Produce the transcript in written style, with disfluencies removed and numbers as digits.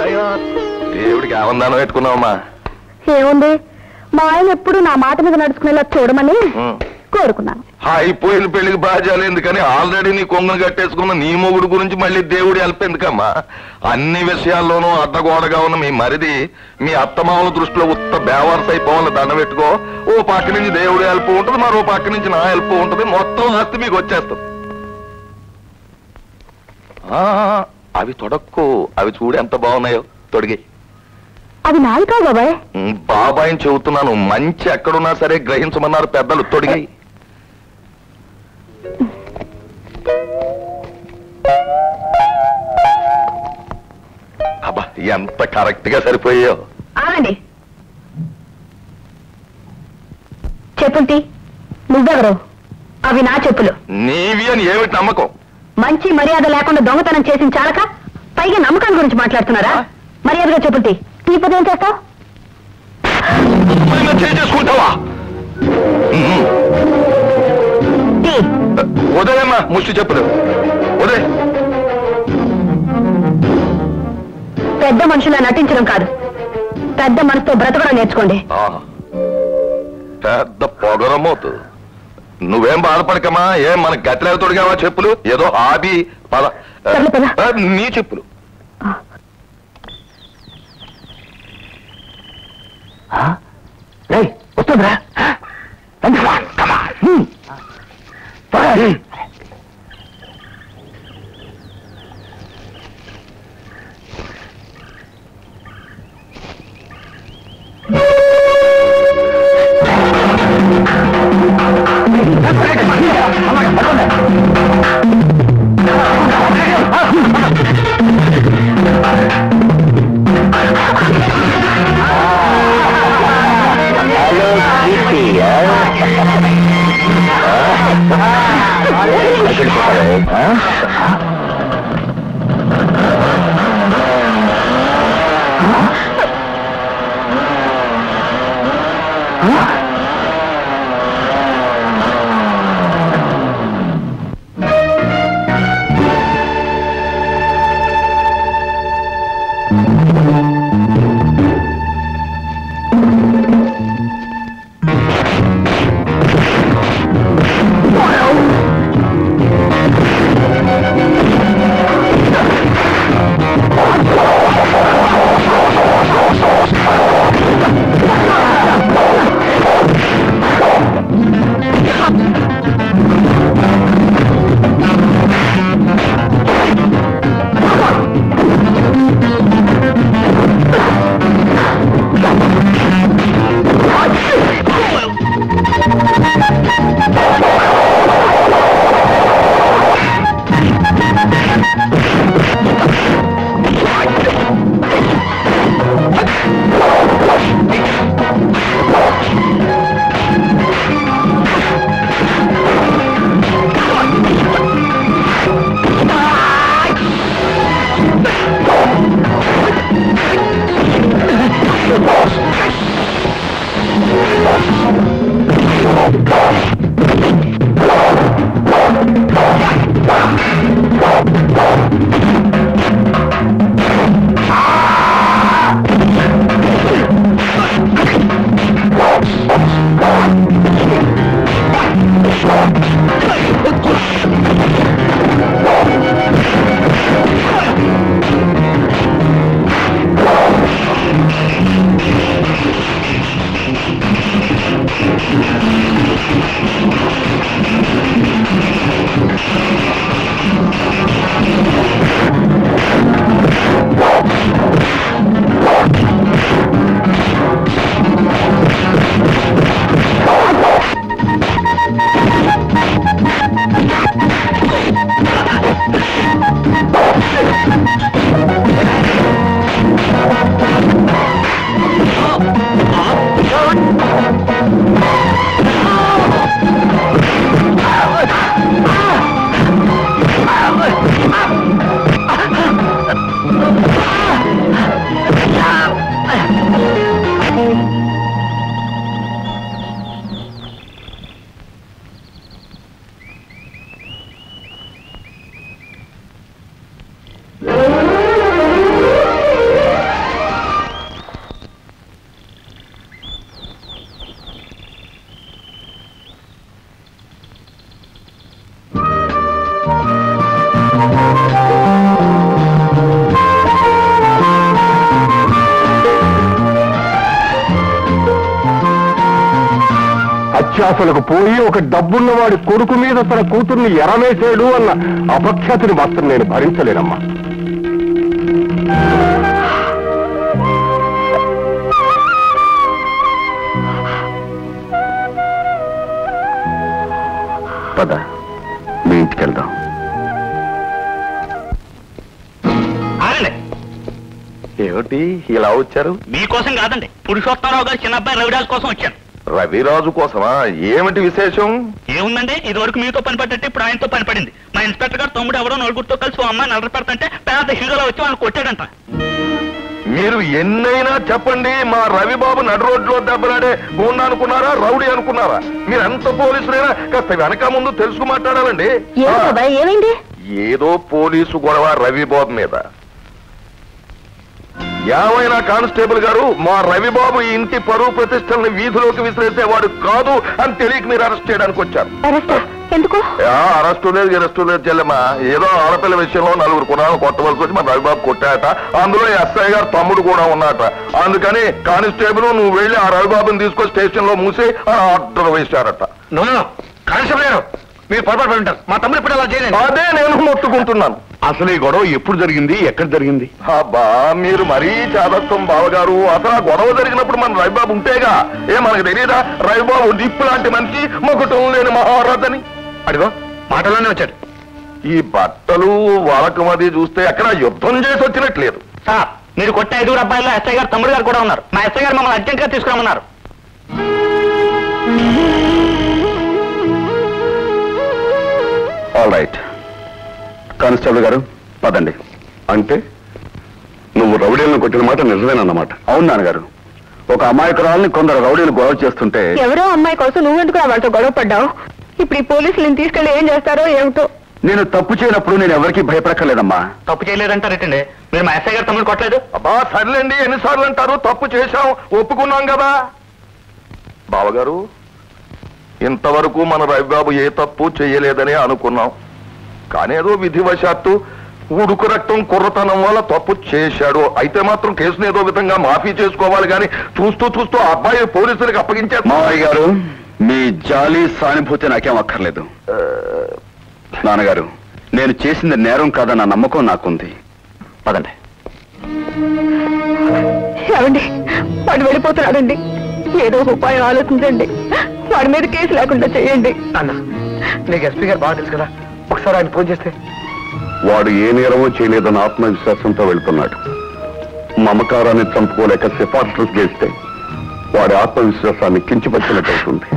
దేవుడికి ఏమన్నాను పెట్టుకున్నావమ్మా? ఏముంది, మా ఆయన ఎప్పుడు నా మాట మీద నడుచుకునేలా చూడమని కోరుకున్నాను. అయిపోయిన పెళ్లికి బాధ్యాలు ఎందుకని ఆల్రెడీ నీ కొంగను కట్టేసుకున్న నీ మొగుడు గురించి మళ్ళీ దేవుడి హెల్ప్ ఎందుకమ్మా? అన్ని విషయాల్లోనూ అడ్డగోడగా ఉన్న మీ మరిది మీ అత్తమామల దృష్టిలో ఉత్త బేవర్స్ అయిపోవాలని దండ పెట్టుకో. ఓ పక్క నుంచి దేవుడి హెల్ప్ ఉంటుంది, మరో పక్క నుంచి నా హెల్ప్ ఉంటుంది, మొత్తం ఆస్తి మీకు వచ్చేస్తుంది. అవి తొడక్కు, అవి చూడు ఎంత బాగున్నాయో, తొడిగి. అది నాది కాదు బాబాయ్. బాబాయిని చెబుతున్నాను, మంచి ఎక్కడున్నా సరే గ్రహించమన్నారు పెద్దలు, తొడిగి. అబ్బా ఎంత కరెక్ట్ గా సరిపోయాయో. ఆగండి, చెప్పుంటి. నువ్వెవరు? అవి నా చెప్పులు. నీవి అని ఏమిటి నమ్మకం? మంచి మర్యాద లేకుండా దొంగతనం చేసిన చాలక పైగా నమ్మకం గురించి మాట్లాడుతున్నారా? మర్యాదగా చెప్పుంటి. తీపది ఏం చేస్తావు? చేసుకుంటావా? ఉదయమ్మా, ముష్టి చెప్పులు ఉదయ్. పెద్ద మనుషులా నటించడం కాదు, పెద్ద మనసుతో బ్రతకడం నేర్చుకోండి. పెద్ద పొగరమవుతు. నువ్వేం బాధపడకమ్మా. ఏం మనకు గట్టిలేక తొడిగావా చెప్పులు? ఏదో హాబీ. పద నీ చెప్పులు. వస్తుందిరా. అత్యాశలకు పోయి ఒక డబ్బున్నవాడి కొడుకు మీద తన కూతుర్ని ఎరవేశాడు అన్న అపఖ్యాతిని మాత్రం నేను భరించలేనమ్మా. పద, మీ ఇంటికి వెళ్దాం. ఏమిటి ఇలా వచ్చారు? మీకోసం కాదండి, పురుషోత్తమరావు గారు చిన్న అబ్బాయి రవిరాజు కోసం వచ్చాను. రవిరాజు కోసమా? ఏమిటి విశేషం? ఏముందండి, ఇది వరకు మీతో పని పడ్డట్టు ఇప్పుడు ఆయనతో పని పడింది. మా ఇన్స్పెక్టర్ గారు తమ్ముడు ఎవరో నలుగురితో కలిసి ఓ అమ్మాయి నల్లరి పెడతంటే పెద్ద హీరోలో వచ్చి వాళ్ళు కొట్టాడంట. మీరు ఎన్నైనా చెప్పండి, మా రవిబాబు నడు రోడ్లో దెబ్బలాడే గూండా అనుకున్నారా, రౌడీ అనుకున్నారా? మీరు ఎంత పోలీసులైనా కాస్త వెనక ముందు తెలుసుకు మాట్లాడాలండి. ఏమైంది? ఏదో పోలీసు గొడవ రవిబాబు మీద. ఏమైనా కానిస్టేబుల్ గారు, మా రవిబాబు ఈ ఇంటి పరువు ప్రతిష్టల్ని వీధిలోకి విసిరేసేవాడు కాదు అని తెలియక మీరు అరెస్ట్ చేయడానికి వచ్చారు. ఎందుకు? అరెస్టు లేదు చెల్లెమ్మా. ఏదో ఆడపిల్ల విషయంలో నలుగురు కుణాలు కొట్టవలసి వచ్చి మా రవిబాబు కొట్టాట. అందులో ఎస్ఐ గారు తమ్ముడు కూడా ఉన్నాట. అందుకని కానిస్టేబుల్ నువ్వు వెళ్ళి ఆ రవిబాబుని తీసుకొని స్టేషన్ లో మూసి ఆర్డర్ వేశారట. కానిస్టేబుల్ గారు, మీరు పొరపాటు ఉంటారు. మా తమ్ముడు ఇప్పుడు అలా చేయలేదు. అదే నేను మొత్తుకుంటున్నాను. అసలు ఈ గొడవ ఎప్పుడు జరిగింది, ఎక్కడ జరిగింది? అబ్బా, మీరు మరీ చాదత్వం బావగారు. అసలు ఆ గొడవ జరిగినప్పుడు మన రవిబాబు ఉంటేగా. మనకు తెలియదా రవిబాబు నిప్పు లాంటి మనిషి, మొకటం లేని మహారాజని? అడిగో మాటలోనే వచ్చాడు. ఈ బట్టలు వాళ్ళకు అది చూస్తే ఎక్కడ యుద్ధం చేసి వచ్చినట్లేదు. సార్, మీరు కొట్టే 5 అబ్బాయిల్లో ఎస్ఐ గారు తమ్ముడు గారు కూడా ఉన్నారు. మా ఎస్ఐ గారు మమ్మల్ని అర్జెంట్ గా తీసుకురామన్నారు. ఆల్ రైట్ కానిస్టేబుల్ గారు, పదండి. అంటే నువ్వు రౌడీలను కొట్టిన మాట నిజమేనన్నమాట? అవును నాన్నగారు. ఒక అమాయకురాల్ని కొందరు రౌడీలు గొడవ చేస్తుంటే ఎవరో అమ్మాయి కోసం నువ్వెందుకు వాళ్ళతో గొడవ పడ్డావు? ఇప్పుడు ఈ పోలీసులను తీసుకెళ్లి ఏం చేస్తారో ఏమిటో. నేను తప్పు చేయనప్పుడు నేను ఎవరికి భయపడక్కర్లేదమ్మా. తప్పు చేయలేదంటారేటండి? మీరు మా ఎస్ఐ గారు తమ్ముడు కొట్టలేదు? అబ్బా సర్లేండి, ఎన్నిసార్లు అంటారు? తప్పు చేశాం, ఒప్పుకున్నాం కదా. బావగారు, ఇంతవరకు మన రవిబాబు ఏ తప్పు చెయ్యలేదని అనుకున్నాం. కానీ ఏదో విధివశాత్తు ఉడుకు రక్తం కుర్రతనం వల్ల తప్పు చేశాడు. అయితే మాత్రం కేసును ఏదో విధంగా మాఫీ చేసుకోవాలి. కానీ చూస్తూ అబ్బాయి పోలీసులకు అప్పగించారు. మావయ్య గారు, మీ జాలి సానుభూతి నాకేం అక్కర్లేదు. నాన్నగారు, నేను చేసింది నేరం కాదన్న నమ్మకం నాకుంది. పదండి. ఏమండి, వాడు వెళ్ళిపోతున్నాడండి. ఏదో ఉపాయం ఆలోచించండి. వాడి మీద కేసు లేకుండా చేయండి. అన్న, నీకు ఎస్పీ గారు బాగా తెలుసు కదా, ఒకసారి ఆయన ఫోన్ చేస్తే. వాడు ఏ నేరమో చేయలేదన్న ఆత్మవిశ్వాసంతో వెళ్తున్నాడు. మమకారాన్ని చంపుకోలేక సిఫార్సులు చేస్తే వాడి ఆత్మవిశ్వాసాన్ని కించపరిచినట్టు అవుతుంది.